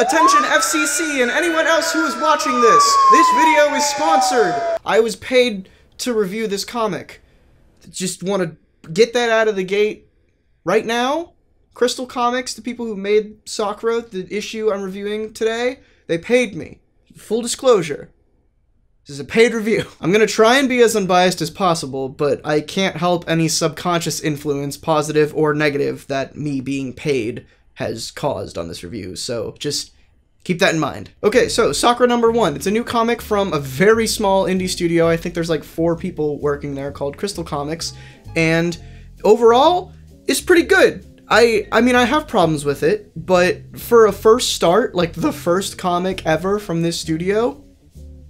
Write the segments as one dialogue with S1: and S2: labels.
S1: Attention FCC and anyone else who is watching this. This video is sponsored. I was paid to review this comic. Just want to get that out of the gate right now. Crystal Comics, the people who made SAKRA, the issue I'm reviewing today, they paid me. Full disclosure. This is a paid review. I'm gonna try and be as unbiased as possible, but I can't help any subconscious influence, positive or negative, that me being paid has caused on this review, so just keep that in mind. Okay, so SAKRA #1. It's a new comic from a very small indie studio. I think there's like 4 people working there, called Crystal Comics, and overall, it's pretty good. I mean, I have problems with it, but for a first start, like the first comic ever from this studio,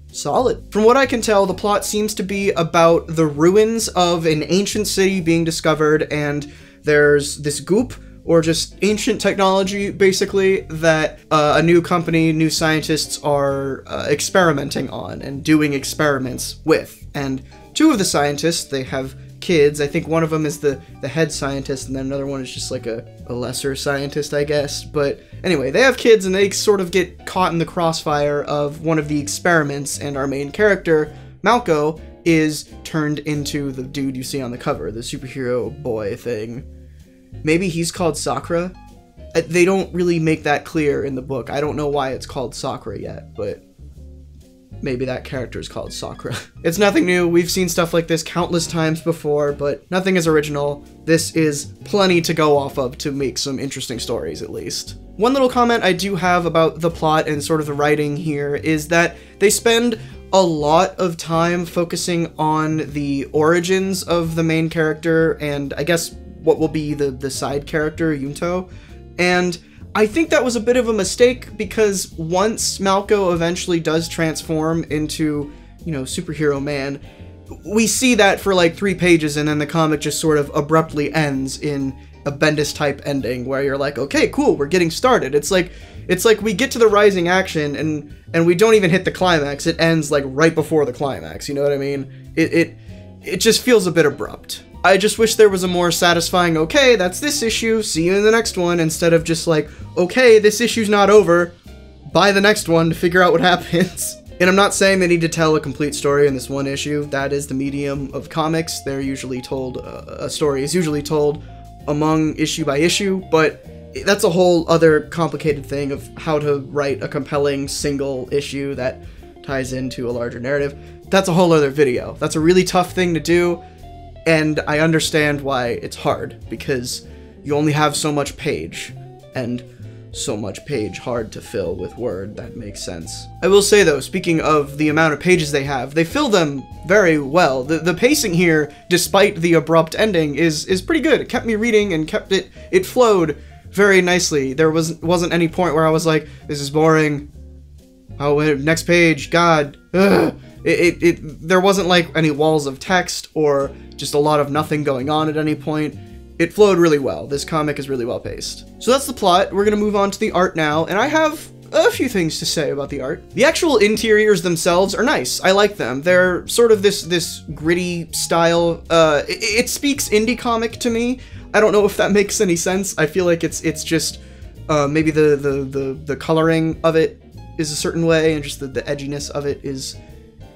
S1: solid. From what I can tell, the plot seems to be about the ruins of an ancient city being discovered, and there's this goop, or just ancient technology, basically, that a new company, new scientists are experimenting on and doing experiments with. And 2 of the scientists, they have kids. I think one of them is the head scientist, and then another one is just like a lesser scientist, I guess. But anyway, they have kids, and they sort of get caught in the crossfire of one of the experiments, and our main character, Malco, is turned into the dude you see on the cover, the superhero boy thing. Maybe he's called SAKRA? They don't really make that clear in the book. I don't know why it's called SAKRA yet, but maybe that character is called SAKRA. It's nothing new. We've seen stuff like this countless times before, but nothing is original. This is plenty to go off of to make some interesting stories, at least. One little comment I do have about the plot and sort of the writing here is that they spend a lot of time focusing on the origins of the main character and I guess what will be the side character, Yunto. And I think that was a bit of a mistake because once Malco eventually does transform into, you know, superhero man, we see that for like 3 pages and then the comic just sort of abruptly ends in a Bendis type ending where you're like, okay, cool, we're getting started. It's like we get to the rising action and we don't even hit the climax. It ends like right before the climax, you know what I mean? It just feels a bit abrupt. I just wish there was a more satisfying, okay, that's this issue, see you in the next one, instead of just like, okay, this issue's not over, buy the next one to figure out what happens. And I'm not saying they need to tell a complete story in this one issue. That is the medium of comics. They're usually told, a story is usually told among issue by issue, but that's a whole other complicated thing of how to write a compelling single issue that ties into a larger narrative. That's a whole other video. That's a really tough thing to do. And I understand why it's hard, because you only have so much page, and so much page hard to fill with word. That makes sense. I will say though, speaking of the amount of pages they have, they fill them very well. The pacing here, despite the abrupt ending, is pretty good. It kept me reading and it flowed very nicely. There wasn't any point where I was like, this is boring. Oh, next page, God. Ugh. There wasn't like any walls of text or just a lot of nothing going on at any point. It flowed really well. This comic is really well paced. So that's the plot. We're gonna move on to the art now, and I have a few things to say about the art. The actual interiors themselves are nice. I like them. They're sort of this gritty style. It speaks indie comic to me. I don't know if that makes any sense. I feel like it's just maybe the coloring of it is a certain way, and just the edginess of it is,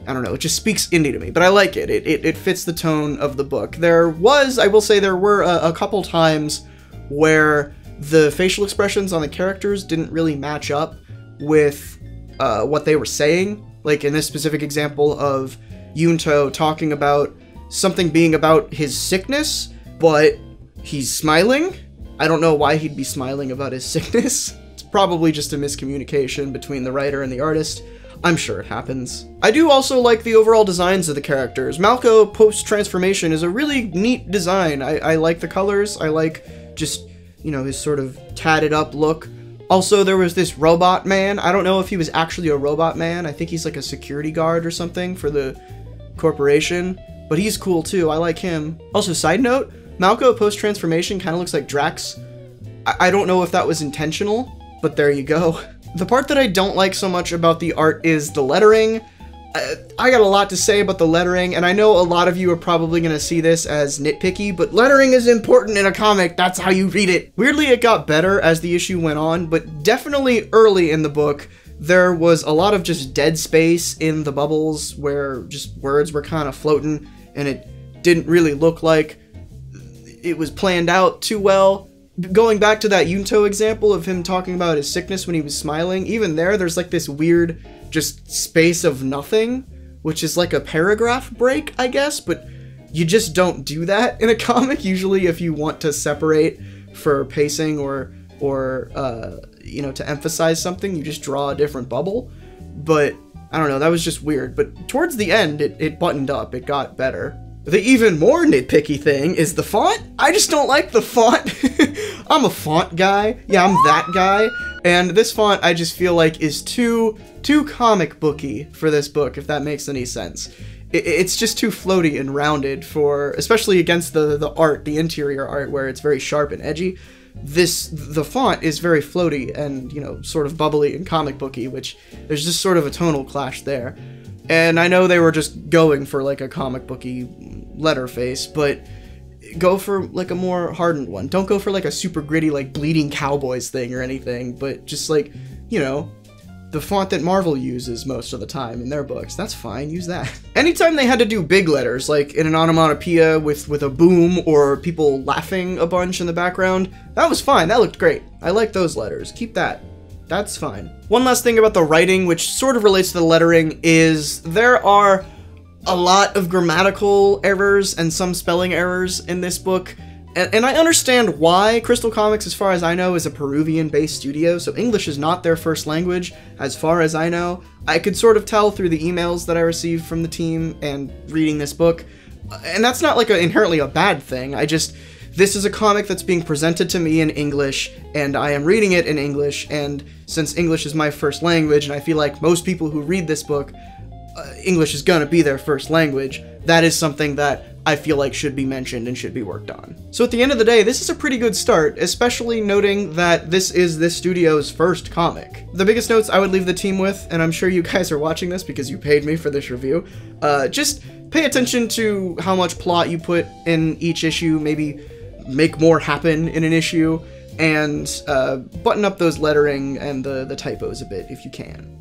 S1: I don't know, it just speaks indie to me, but I like it. It fits the tone of the book. I will say there were a couple times where the facial expressions on the characters didn't really match up with what they were saying. Like in this specific example of Yunto talking about something being about his sickness, but he's smiling. I don't know why he'd be smiling about his sickness. It's probably just a miscommunication between the writer and the artist. I'm sure it happens. I do also like the overall designs of the characters. Malco post-transformation is a really neat design. I like the colors. I like just, you know, his sort of tatted up look. Also, there was this robot man. I don't know if he was actually a robot man. I think he's like a security guard or something for the corporation, but he's cool too. I like him. Also, side note, Malco post-transformation kind of looks like Drax. I don't know if that was intentional, but there you go. The part that I don't like so much about the art is the lettering. I got a lot to say about the lettering, and I know a lot of you are probably going to see this as nitpicky, but lettering is important in a comic. That's how you read it. Weirdly, it got better as the issue went on, but definitely early in the book, there was a lot of just dead space in the bubbles where just words were kind of floating, and it didn't really look like it was planned out too well. Going back to that Yunto example of him talking about his sickness when he was smiling, even there's like this weird just space of nothing, which is like a paragraph break, I guess, but you just don't do that in a comic. Usually if you want to separate for pacing or you know, to emphasize something, you just draw a different bubble. But I don't know, that was just weird. But towards the end, it buttoned up, it got better. The even more nitpicky thing is the font. I just don't like the font. I'm a font guy. Yeah, I'm that guy. And this font, I just feel like, is too comic booky for this book, if that makes any sense. It's just too floaty and rounded for, especially against the art, the interior art, where it's very sharp and edgy. The font is very floaty and, you know, sort of bubbly and comic booky, which there's just sort of a tonal clash there. And I know they were just going for like a comic booky letter face, but go for like a more hardened one. Don't go for like a super gritty, like Bleeding Cowboys thing or anything, but just like, you know, the font that Marvel uses most of the time in their books. That's fine, use that. Anytime they had to do big letters, like in an onomatopoeia with a boom or people laughing a bunch in the background, that was fine, that looked great. I like those letters, keep that. That's fine. One last thing about the writing, which sort of relates to the lettering, is there are a lot of grammatical errors and some spelling errors in this book. And I understand why. Crystal Comics, as far as I know, is a Peruvian-based studio, so English is not their first language, as far as I know. I could sort of tell through the emails that I received from the team and reading this book. And that's not like inherently a bad thing. This is a comic that's being presented to me in English, and I am reading it in English, and since English is my first language, and I feel like most people who read this book, English is gonna be their first language, that is something that I feel like should be mentioned and should be worked on. So at the end of the day, this is a pretty good start, especially noting that this is this studio's first comic. The biggest notes I would leave the team with, and I'm sure you guys are watching this because you paid me for this review, just pay attention to how much plot you put in each issue, maybe make more happen in an issue, and button up those lettering and the typos a bit if you can.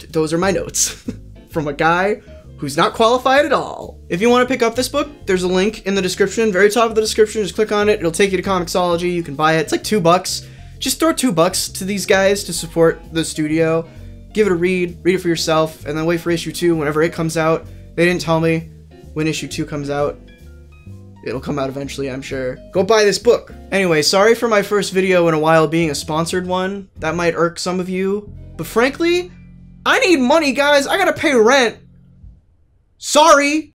S1: Those are my notes from a guy who's not qualified at all. If you want to pick up this book, there's a link in the description, very top of the description. Just click on it, it'll take you to Comixology, you can buy it. It's like $2. Just throw $2 to these guys to support the studio. Give it a read it for yourself, and then wait for issue 2 whenever it comes out. They didn't tell me when issue 2 comes out. It'll come out eventually, I'm sure. Go buy this book. Anyway, sorry for my first video in a while being a sponsored one. That might irk some of you. But frankly, I need money, guys. I gotta pay rent. Sorry.